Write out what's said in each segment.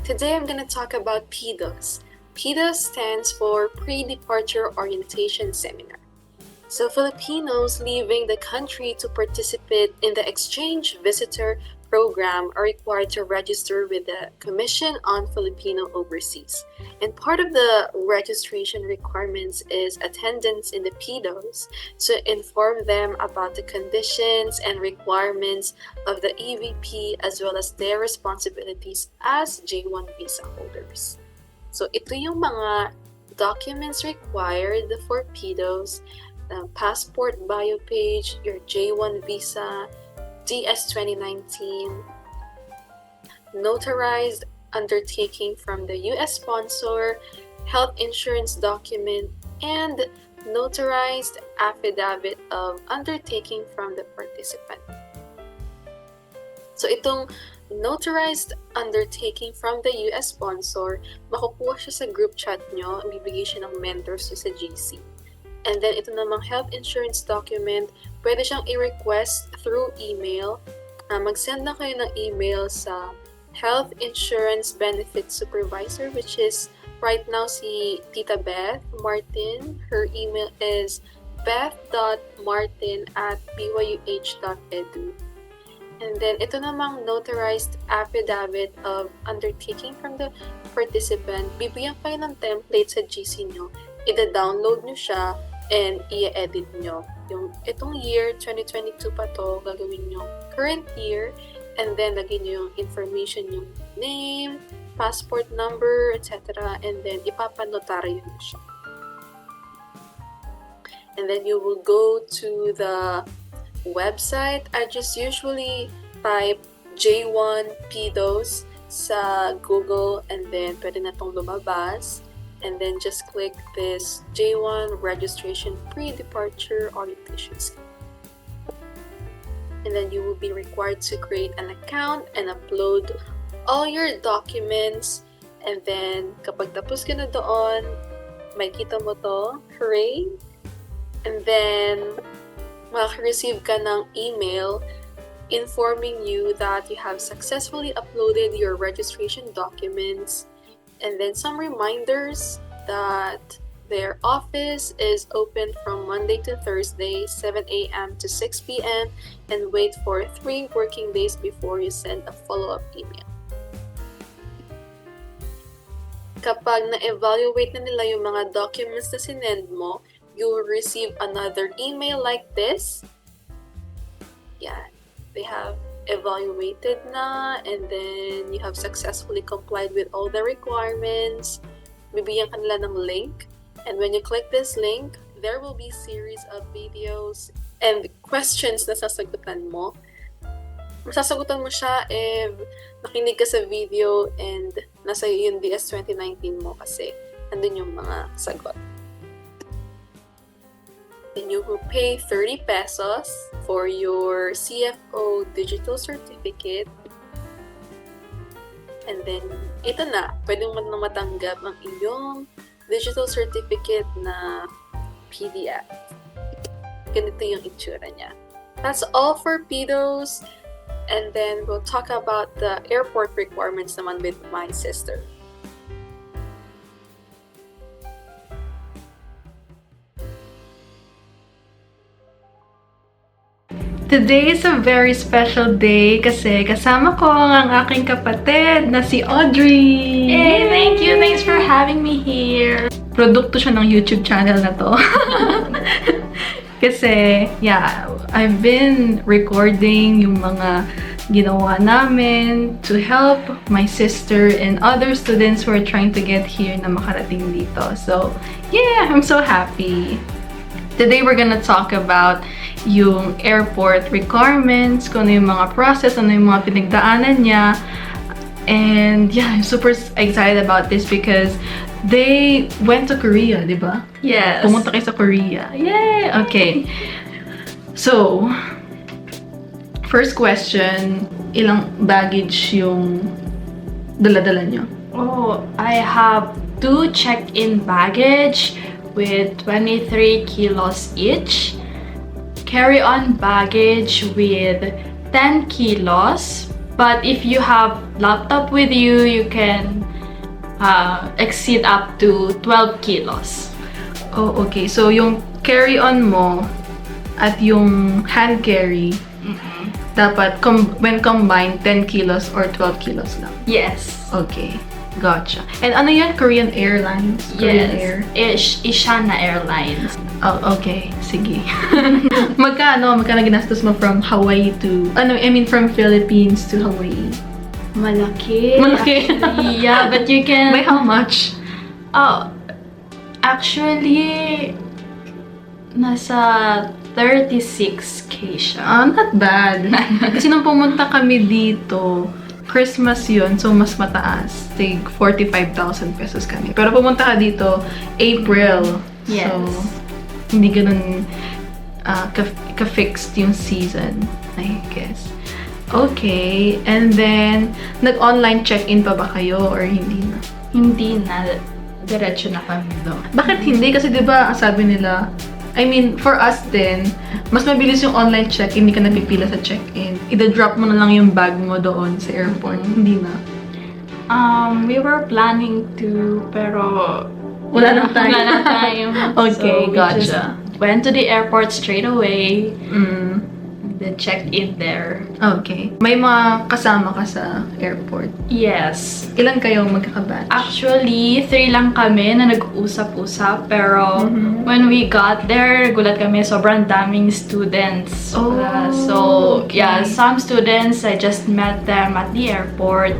Today I'm going to talk about PDOS. PDOS stands for Pre-Departure Orientation Seminar. So Filipinos leaving the country to participate in the exchange visitor program are required to register with the Commission on Filipino Overseas. And part of the registration requirements is attendance in the PDOS to inform them about the conditions and requirements of the EVP as well as their responsibilities as J-1 visa holders. So ito yung mga documents required for PDOS: passport bio page, your J-1 visa, DS 2019, notarized undertaking from the U.S. sponsor, health insurance document, and notarized affidavit of undertaking from the participant. So itong notarized undertaking from the U.S. sponsor, makukuha siya sa group chat nyo, bibigay siya ng mentors nyo sa GC. And then ito namang health insurance document, pwede siyang i-request through email. Mag-send na kayo ng email sa Health Insurance Benefit Supervisor, which is right now si Tita Beth Martin. Her email is beth.martin@byuh.edu. And then ito namang notarized affidavit of undertaking from the participant. Bibigyan kayo ng template sa GC nyo. Ida-download nyo siya and i-edit nyo. Itong year, 2022 pa to, gagawin nyo current year, and then lagyan nyo yung information, yung name, passport number, etc. And then ipapanotaryo nyo siya. And then you will go to the website. I just usually type J1 PDOS sa Google, and then pwede na itong lumabas. And then just click this J1 registration pre-departure orientation scheme. And then you will be required to create an account and upload all your documents. And then kapag tapos ka na doon, makikita mo to, hooray! And then makaka-receive ka ng email informing you that you have successfully uploaded your registration documents. And then some reminders that their office is open from Monday to Thursday, 7 a.m. to 6 p.m. and wait for 3 working days before you send a follow-up email. Kapag na-evaluate na nila yung mga documents na sinend mo, you will receive another email like this. Yeah, they have evaluated na, and then you have successfully complied with all the requirements. Bibigyan ka nila ng link, and when you click this link, there will be series of videos and questions na sasagutan mo. Masasagutan mo siya if nakinig ka sa video and nasa yung DS 2019 mo kasi nandun yung mga sagot. Then you will pay 30 pesos for your CFO digital certificate. And then, ito na, pwede mo na matanggap ang iyong digital certificate na PDF. Ganito yung itsura niya. That's all for PDOS. And then, we'll talk about the airport requirements naman with my sister. Today is a very special day kasi kasama ko ang aking kapatid na si Audrey! Hey, thank you! Thanks for having me here! Produkto siya ng YouTube channel na to. Kasi, yeah, I've been recording yung mga ginawa namin to help my sister and other students who are trying to get here na makarating dito. So, yeah, I'm so happy! Today, we're gonna talk about yung airport requirements, kung ano yung mga process, ano yung mga pinagdaanan niya. And yeah, I'm super excited about this because they went to Korea, di ba? Yes. Pumunta kayo sa Korea. Yay! Okay. So, first question, ilang baggage yung dala-dala nyo? Oh, I have 2 check-in baggage with 23 kilos each. Carry-on baggage with 10 kilos. But if you have laptop with you, you can exceed up to 12 kilos. Oh, okay. So, yung carry-on mo at yung hand carry, dapat when combined, 10 kilos or 12 kilos lang. Yes. Okay. Gotcha. And ano yan? Korean Airlines? Korean Air? Incheon Airlines. Oh, okay. Sige. Magkano ginastos mo from Hawaii to, from Philippines to Hawaii? Malaki. Actually, yeah, but you can... By how much? Oh, actually, nasa 36K siya. Not bad. Kasi nung pumunta kami dito, Christmas yun, so mas mataas. Tig 45,000 pesos kami. Pero pumunta ka dito, April. Yes. So, hindi ganun ka-fixed yung season, I guess. Okay. And then, nag-online check-in pa ba kayo or hindi na? Hindi na. Diretso na kami doon. Bakit hindi? Kasi diba, sabi nila, for us din, mas mabilis yung online check, hindi ka napipila sa check-in. Ida-drop mo na lang yung bag mo doon sa airport. Hindi na. We were planning to, pero wala nang time. Wala nang time. Okay, so we gotcha. just went to the airport straight away. Mm. Then checked in there. Okay. May mga kasama ka sa airport? Yes. Ilan kayo magkakabatch? Actually, 3 lang kami na nag-usap-usap. Pero when we got there, gulat kami, sobrang daming students. Oh, So, okay. yeah, some students, I just met them at the airport.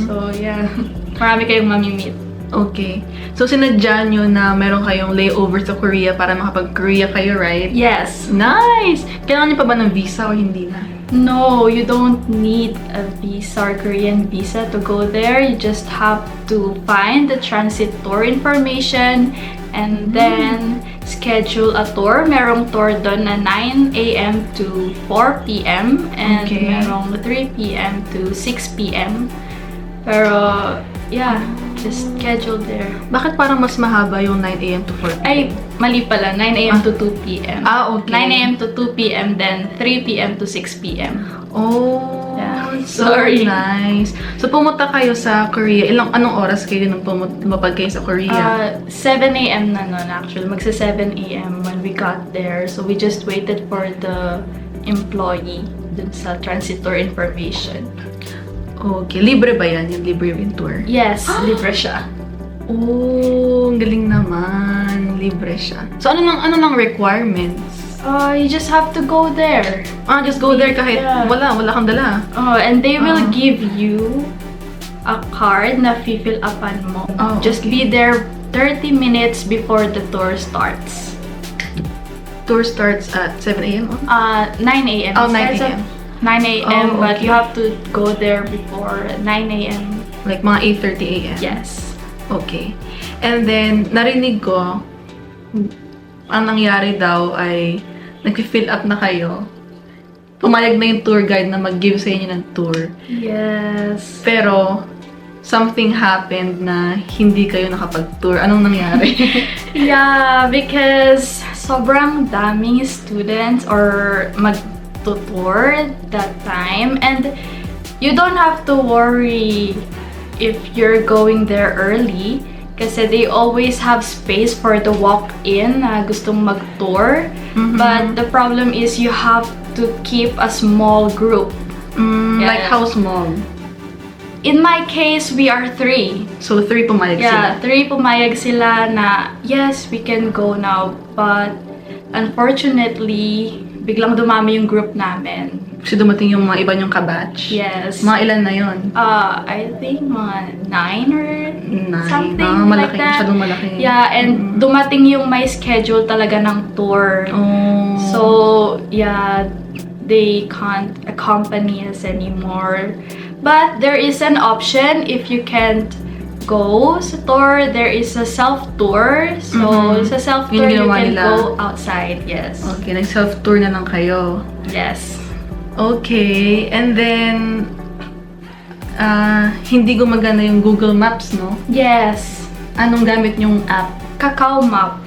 So, yeah, marami kayong mamimit. Okay. So, sinadya nyo na meron kayong layover sa Korea para makapag-Korea kayo, right? Yes. Nice! Kailangan nyo pa ba ng visa o hindi na? No, you don't need a visa or Korean visa to go there. You just have to find the transit tour information and then schedule a tour. Merong tour doon na 9 a.m. to 4 p.m. and Okay. merong 3 p.m. to 6 p.m. Pero, yeah, just schedule there. Bakit parang mas mahaba yung 9 a.m. to 4 p.m.? Ay, mali pala. 9 a.m. to 2 p.m. Okay. 9 a.m. to 2 p.m. then 3 p.m. to 6 p.m. Oh, Yeah. so Sorry. nice. So, pumunta kayo sa Korea. Anong oras kayo nung lumapag kayo sa Korea? 7 a.m. na nun actually. Magsa 7 a.m. when we got there. So we just waited for the employee dun sa transit tour information. Okay. Libre ba yan? Yung libre yung tour? Yes, libre siya. Oh, ang galing naman. Libre siya. So, ano nang requirements? You just have to go there. Just go there kahit Yeah. wala kang dala. And they will give you a card na fill upan mo. Oh, Just okay. be there 30 minutes before the tour starts. Tour starts at 7 a.m. 9 a.m. Oh, 9 Starts at a.m. 9 a.m. Oh, But okay. you have to go there before 9 a.m. Like mga 8:30 a.m. Yes. Okay. And then, narinig ko, ang nangyari daw ay nag-fill up na kayo. Pumayag na yung tour guide na mag-give sa inyo ng tour. Yes. Pero, something happened na hindi kayo nakapag-tour. Anong nangyari? Yeah, because sobrang daming students or mag-tour that time. And you don't have to worry if you're going there early. Kasi they always have space for the walk-in na gustong mag-tour. But the problem is you have to keep a small group. Like how small? In my case, we are 3. So, 3 pumayag Yeah, sila. 3 pumayag sila na, yes, we can go now. But, unfortunately, biglang dumami yung group namin. Kasi dumating yung mga iba niyong kabatch. Yes. Mga ilan na yun? I think mga 9 or 9. something Malaki. like that. Masyadong malaki. Yeah, and dumating yung may schedule talaga ng tour. Oh. So, yeah, they can't accompany us anymore. But there is an option if you can't go sa tour. There is a self-tour. So, sa self-tour, you Yung ginawa can nila. go outside. Yes. Okay, nag-self-tour na lang kayo. Yes. Okay, and then, hindi gumagana yung Google Maps, no? Yes. Anong gamit yung app? Kakao Map.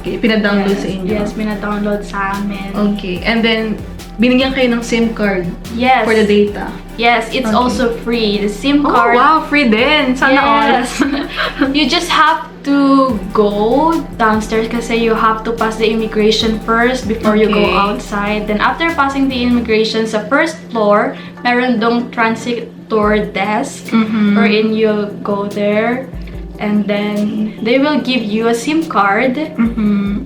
Okay, pina-download sa inyo. Yes, mina-download sa amin. Okay, and then, binigyan kayo ng SIM card Yes. for the data. Yes, it's Okay. also free. The SIM Oh, card. wow, free din. Sana Yes. You just have to go downstairs kasi you have to pass the immigration first before you go Okay. outside. Then after passing the immigration sa first floor, meron dong transitor desk wherein you go there. And then they will give you a SIM card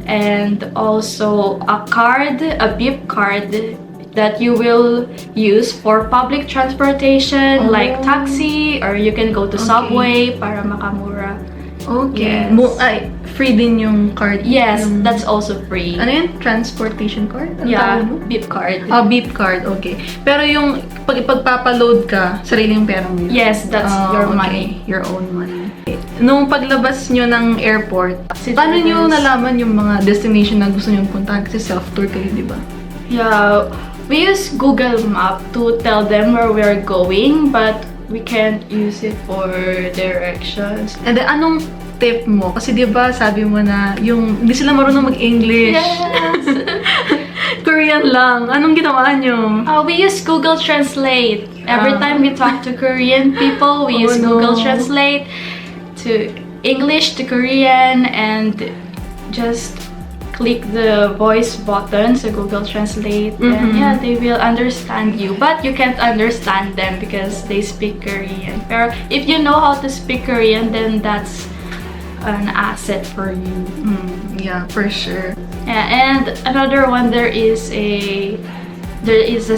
and also a card, a beep card that you will use for public transportation like taxi, or you can go to subway para makamura. Okay. Yes. Ay, free din yung card. Yes, Yung- that's also free. Ano yun? Transportation card? Ano Yeah, tawag mo? beep card. Beep card, okay. Pero yung pag ipagpapaload ka, sariling pera mo yun? Yes, that's your Okay. money. Your own money. Nung paglabas nyo ng airport, Si paano nyo drivers. nalaman yung mga destination na gusto nyo puntahan? Kasi self-tour kayo, di ba? Yeah, we use Google Map to tell them where we're going, but we can't use it for directions. And then, anong tip mo? Kasi di ba sabi mo na yung hindi sila marunong mag-English. Yes. Korean lang. Anong ginawa nyo? We use Google Translate. Every Ah. time we talk to Korean people, we use no. Google Translate to English to Korean, and just click the voice button so Google Translate, and yeah, they will understand you. But you can't understand them because they speak Korean. Pero if you know how to speak Korean, then that's an asset for you. Yeah, for sure. Yeah, and another one, there is a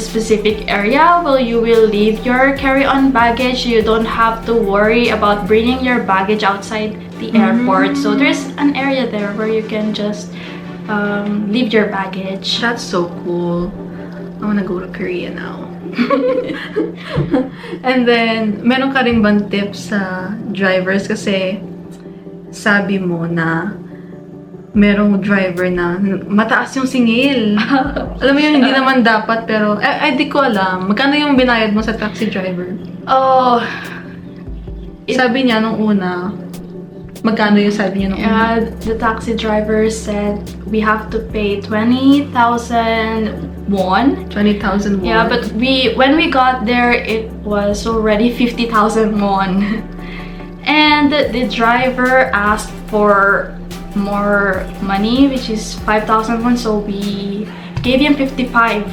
specific area where you will leave your carry-on baggage. You don't have to worry about bringing your baggage outside the airport. So there's an area there where you can just leave your baggage. That's so cool. I wanna go to Korea now. And then, meron ka rin bang tips sa drivers? Kasi, sabi mo na merong driver na mataas yung singil. Alam mo yun, hindi naman dapat, pero, di ko alam. Magkano yung binayad mo sa taxi driver? Oh, Sabi niya nung una, magkano yung sabi niya nung una? the taxi driver said we have to pay 20,000 won. 20,000 won. Yeah, but when we got there, it was already 50,000 won. And the driver asked for more money, which is 5,000 won, so we gave him 55,000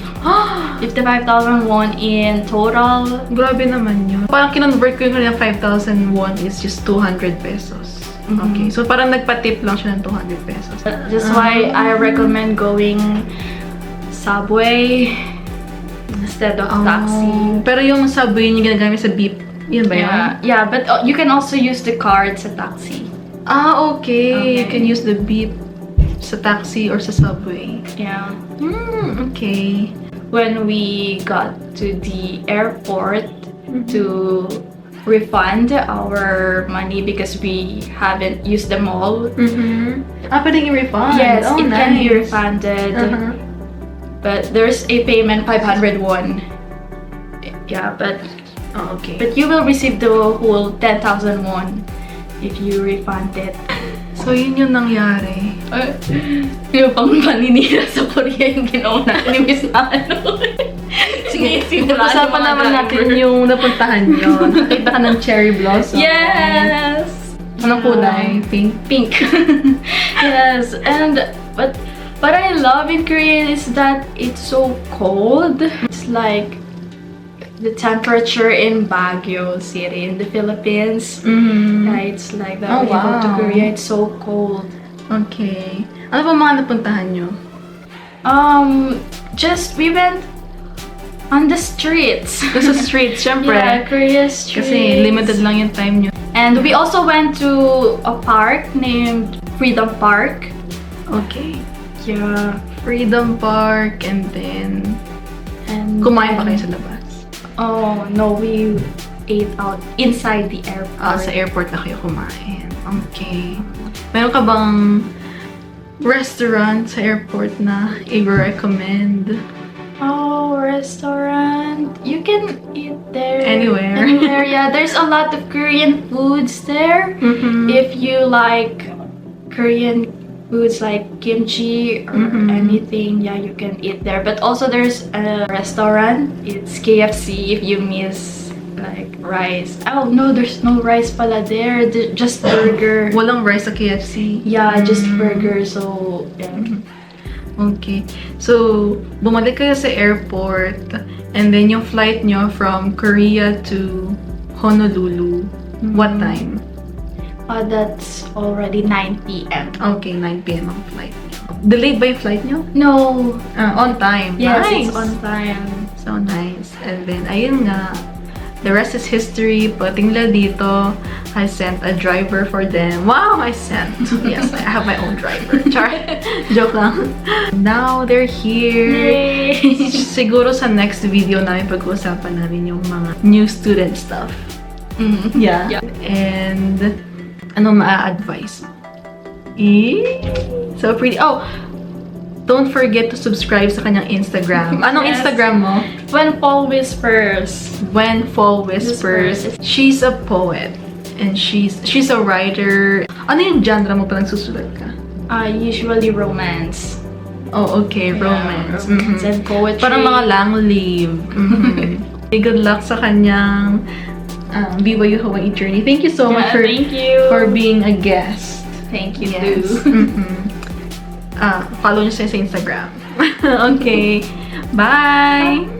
won in total. Grabe naman yun. Parang kinonvert ko yung kanyang 5,000 won is just 200 pesos. Okay, so parang nagpa-tip lang siya ng 200 pesos. That's why I recommend going subway instead of taxi. Pero yung subway yung ginagamit sa beep, yun ba yun? Yeah, but you can also use the card sa taxi. Okay. You Okay. can use the beep sa taxi or sa subway. Yeah. Okay. When we got to the airport to refund our money because we haven't used them all. Pwedeng i-refund? Yes, Oh, it can be nice. refunded. Uh-huh. But there's a payment 500 won. Yeah, but Okay. you will receive the whole 10,000 won if you refund it. So, yun yung nangyari. Yung pang paninira sa Korea yung ginawa natin, imbis na ano. Sige, Pag-usapan naman natin yung napuntahan nyo. Nakita ka ng cherry blossom. Yes! Anong kulay? Pink? Pink. Yes, and but what I love in Korea is that it's so cold. It's like the temperature in Baguio City in the Philippines. Yeah, it's like that. Oh, When you go to wow. Korea, it's so cold. Okay. Ano pa mga napuntahan nyo? Just we went on the streets. Sa streets, syempre. Yeah, Korea streets. Kasi limited lang yung time nyo. And we also went to a park named Freedom Park. Okay. Yeah. Freedom Park, and then And kumain pa then- kayo sa labas? Oh, no, we ate out inside the airport. Sa airport na kayo kumain. Okay. Meron ka bang restaurant sa airport na i-recommend? Oh, restaurant. You can eat there. Anywhere. Anywhere, yeah. There's a lot of Korean foods there. If you like Korean foods like kimchi or anything, yeah, you can eat there. But also there's a restaurant, it's KFC if you miss like rice. Oh no, there's no rice pala there, just burger. Walang rice sa KFC? Yeah, just burger. So yeah. Okay. So, bumalik kayo sa airport and then yung flight nyo from Korea to Honolulu. What time? That's already 9 p.m. Okay, 9 p.m. ang flight nyo. Delayed ba yung flight nyo? No. On time. Yes, Nice. it's on time. So nice. And then, ayun nga. The rest is history. Pagdating nila dito, I sent a driver for them. Wow, I sent. Yes, I have my own driver. Char. Joke lang. Now, they're here. Yay! Siguro sa next video namin pag-uusapan namin yung mga new student stuff. Yeah. And, ano maa-advise? So pretty. Oh! Don't forget to subscribe sa kanyang Instagram. Anong Yes. Instagram mo? When Fall Whispers. When Fall Whispers. She's a poet. And she's a writer. Ano yung genre mo pa nagsusulat ka? Usually romance. Oh, okay. Romance. Romance and poetry. Parang mga lang live. Good luck sa kanyang BYU-Hawaii journey. Thank you so much thank you. for being a guest. Thank you Yes. too. Follow nyo siya sa Instagram. Okay. Bye!